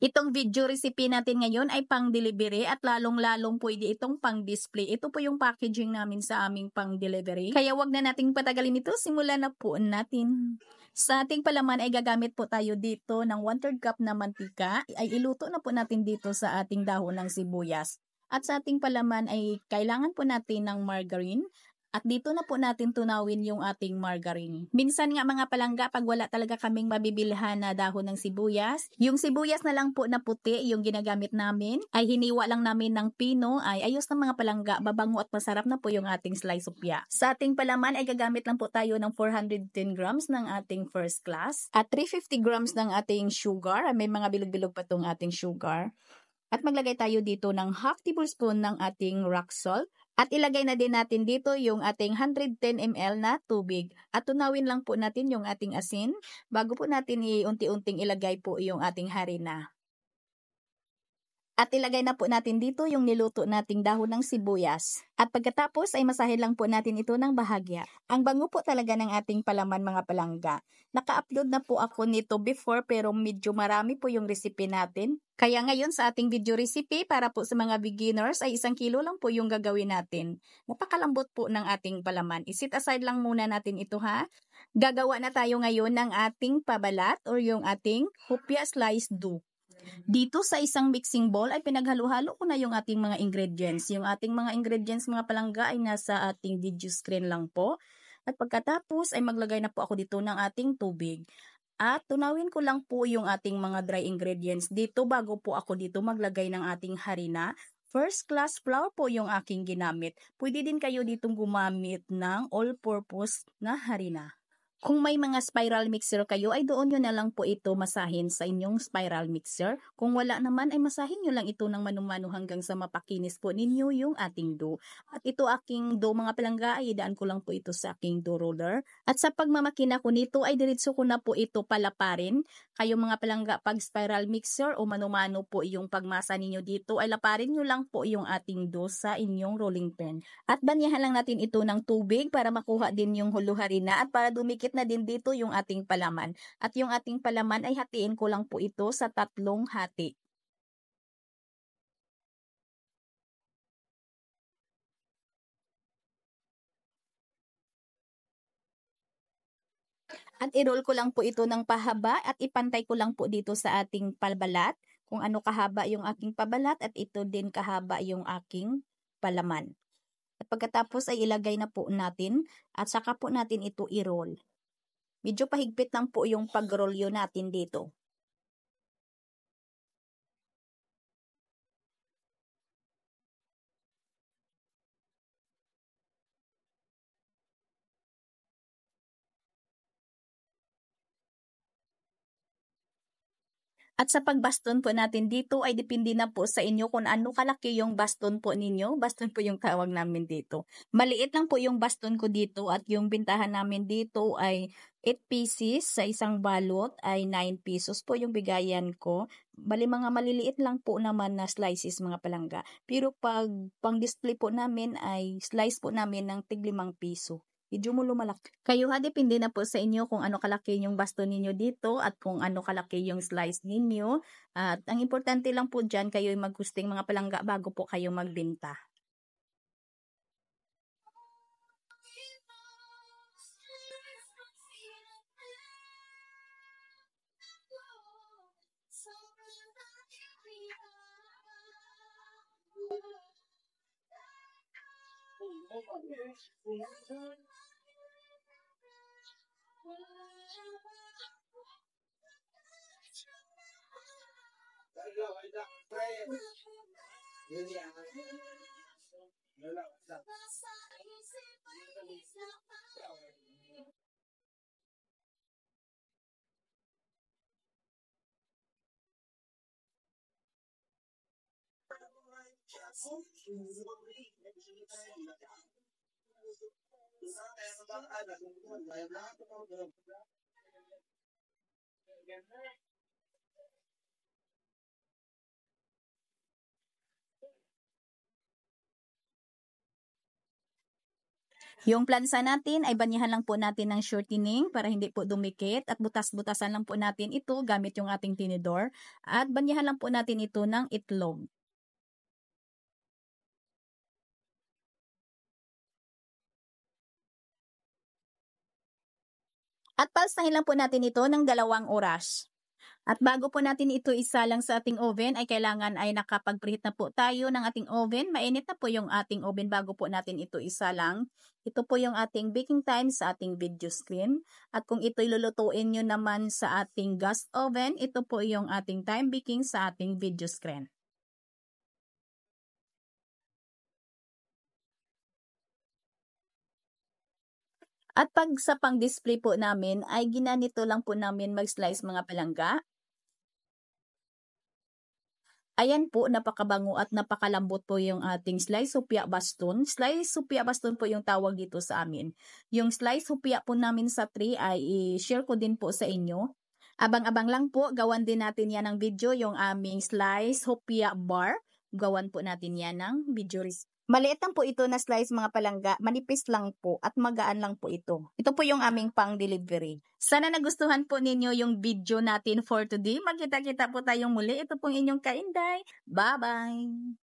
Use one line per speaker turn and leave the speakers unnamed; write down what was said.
Itong video recipe natin ngayon ay pang-delivery at lalong-lalong pwede itong pang-display. Ito po yung packaging namin sa aming pang-delivery. Kaya wag na nating patagalin ito, simulan na po natin. Sa ating palaman ay gagamit po tayo dito ng 1/3 cup na mantika. Ay iluto na po natin dito sa ating dahon ng sibuyas. At sa ating palaman ay kailangan po natin ng margarine. At dito na po natin tunawin yung ating margarine. Minsan nga mga palangga, pag wala talaga kaming mabibilhan na dahon ng sibuyas, yung sibuyas na lang po na puti yung ginagamit namin, ay hiniwa lang namin ng pino, ay ayos na mga palangga, babango at masarap na po yung ating slice of ya. Sa ating palaman ay gagamit lang po tayo ng 410 grams ng ating first class at 350 grams ng ating sugar. May mga bilog-bilog pa tong ating sugar. At maglagay tayo dito ng half tablespoon ng ating rock salt. At ilagay na din natin dito yung ating 110 ml na tubig. At tunawin lang po natin yung ating asin bago po natin unti-unting ilagay po yung ating harina. At ilagay na po natin dito yung niluto nating dahon ng sibuyas. At pagkatapos ay masahin lang po natin ito ng bahagya. Ang bango po talaga ng ating palaman mga palangga. Naka-upload na po ako nito before pero medyo marami po yung recipe natin. Kaya ngayon sa ating video recipe para po sa mga beginners ay 1 kilo lang po yung gagawin natin. Napakalambot po ng ating palaman. I-set aside lang muna natin ito ha. Gagawa na tayo ngayon ng ating pabalat or yung ating hopya sliced dough. Dito sa isang mixing bowl ay pinaghalo-halo ko na yung ating mga ingredients. Yung ating mga ingredients mga palangga ay nasa ating video screen lang po. At pagkatapos ay maglagay na po ako dito ng ating tubig. At tunawin ko lang po yung ating mga dry ingredients dito bago po ako dito maglagay ng ating harina. First class flour po yung aking ginamit. Pwede din kayo ditong gumamit ng all-purpose na harina. Kung may mga spiral mixer kayo, ay doon nyo na lang po ito masahin sa inyong spiral mixer. Kung wala naman, ay masahin nyo lang ito ng mano-mano hanggang sa mapakinis po ninyo yung ating dough. At ito aking dough mga palangga, ay idaan ko lang po ito sa aking dough roller. At sa pagmamakina ko nito, ay diretso ko na po ito palaparin. Kayo mga palangga, pag spiral mixer o mano-mano po yung pagmasa ninyo dito, ay laparin nyo lang po yung ating dough sa inyong rolling pin. At banyahan lang natin ito ng tubig para makuha din yung halo-harina at para dumikit na din dito yung ating palaman. At yung ating palaman ay hatiin ko lang po ito sa 3 hati. At i-roll ko lang po ito ng pahaba at ipantay ko lang po dito sa ating pabalat kung ano kahaba yung aking pabalat at ito din kahaba yung aking palaman. At pagkatapos ay ilagay na po natin at saka po natin ito i-roll. Medyo pahigpit lang po yung pag-roll yun natin dito. At sa pagbaston po natin dito ay depende na po sa inyo kung ano kalaki yung baston po ninyo. Baston po yung tawag namin dito. Maliit lang po yung baston ko dito at yung bintahan namin dito ay 8 pieces sa isang balot ay 9 pesos po yung bigayan ko. Bali mga maliliit lang po naman na slices mga palangga. Pero pag pang display po namin ay slice po namin ng tig 5 piso. Medyo mo lumalaki. Kayo ha, depende na po sa inyo kung ano kalaki yung baston ninyo dito at kung ano kalaki yung slice ninyo. At ang importante lang po dyan, kayo ay maghusting mga palangga bago po kayo magbenta. Yung plansa natin ay banyahan lang po natin ng shortening para hindi po dumikit at butas-butasan lang po natin ito gamit yung ating tinidor at banyahan lang po natin ito ng itlog. At palsahin lang po natin ito ng 2 oras. At bago po natin ito isalang sa ating oven ay kailangan ay nakapag-preheat na po tayo ng ating oven. Mainit na po yung ating oven bago po natin ito isalang. Ito po yung ating baking time sa ating video screen. At kung ito'y lulutuin nyo naman sa ating gas oven, ito po yung ating time baking sa ating video screen. At pag sa pang-display po namin ay ginanito lang po namin mag-slice mga palangga. Ayan po, napakabango at napakalambot po yung ating slice hupya baston. Slice hupya baston po yung tawag dito sa amin. Yung slice hupya po namin sa tray ay i-share ko din po sa inyo. Abang-abang lang po, gawan din natin yan ng video, yung aming slice hopia bar. Gawan po natin yan ng video. Maliit lang po ito na slice mga palangga, manipis lang po at magaan lang po ito. Ito po yung aming pang-delivery. Sana nagustuhan po ninyo yung video natin for today. Magkita-kita po tayong muli. Ito pong inyong Kainday. Bye-bye!